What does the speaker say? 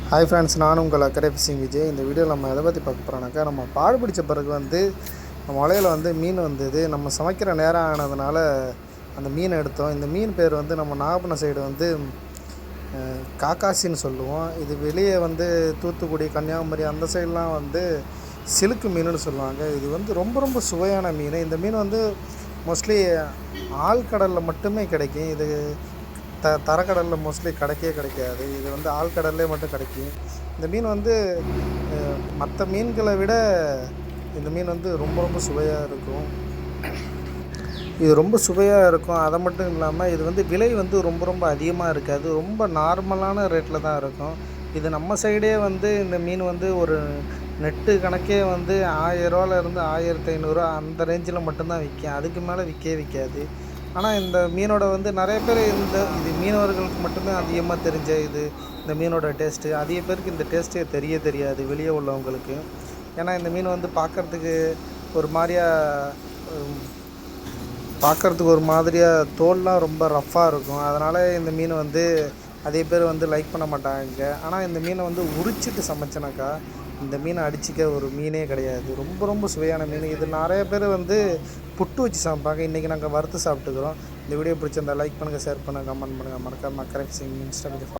Hi friends, நானும் உங்கள் அக்கறை ஃபிஷிங் விஜய். இந்த வீடியோவில் நம்ம எதை பற்றி பார்க்க போகிறோம்னாக்கா, நம்ம பாடு பிடிச்ச பிறகு நம்ம வலையில் மீன் வந்தது. நம்ம சமைக்கிற நேரம் ஆனதுனால அந்த மீனை எடுத்தோம். இந்த மீன் பேர் நம்ம நாகப்பட்டினம் சைடு காக்காசின்னு சொல்லுவோம். இது வெளியே தூத்துக்குடி, கன்னியாகுமரி அந்த சைடெலாம் சிலுக்கு மீனுன்னு சொல்லுவாங்க. இது ரொம்ப ரொம்ப சுவையான மீன். இந்த மீன் மோஸ்ட்லி ஆழ்கடலில் மட்டுமே கிடைக்கும். இது தரக்கடலில் மோஸ்ட்லி கிடைக்காது. இது ஆழ்கடல்லே மட்டும் கிடைக்கும். இந்த மீன் மற்ற மீன்களை விட இந்த மீன் ரொம்ப ரொம்ப சுவையாக இருக்கும். இது ரொம்ப சுவையாக இருக்கும். அதை மட்டும் இல்லாமல் இது விலை ரொம்ப ரொம்ப அதிகமாக இருக்காது. ரொம்ப நார்மலான ரேட்டில் தான் இருக்கும். இது நம்ம சைடே இந்த மீன் ஒரு நெட்டு கணக்கே 1000ரூவாலேருந்து 1500 அந்த ரேஞ்சில் மட்டும்தான் விற்கும். அதுக்கு மேலே விற்காது. ஆனால் இந்த மீனோட நிறைய பேர் இது மீனவர்களுக்கு மட்டுமே அதிகமாக தெரிஞ்ச இந்த மீனோட டேஸ்ட்டு. அதிக பேருக்கு இந்த டேஸ்ட்டே தெரியாது வெளியே உள்ளவங்களுக்கு. ஏன்னா இந்த மீன் பார்க்குறதுக்கு ஒரு மாதிரியாக தோல்லாம் ரொம்ப ரஃப்பாக இருக்கும். அதனால் இந்த மீன் அதிக பேர் லைக் பண்ண மாட்டாங்க. ஆனால் இந்த மீனை உரிச்சிட்டு சமைச்சனாக்கா இந்த மீனை அடிச்சிக்க ஒரு மீனே கிடையாது. ரொம்ப ரொம்ப சுவையான மீன். இது நிறைய பேர் புட்டு வச்சு சமைப்பாங்க. இன்றைக்கி நாங்கள் வறுத்து சாப்பிட்டுக்கிறோம். இந்த வீடியோ பிடிச்சிருந்தா லைக் பண்ணுங்கள், ஷேர் பண்ணுங்கள், கமெண்ட் பண்ணுங்கள். மறக்காம அக்கறை ஃபிஷிங் இன்ஸ்டாகிராம்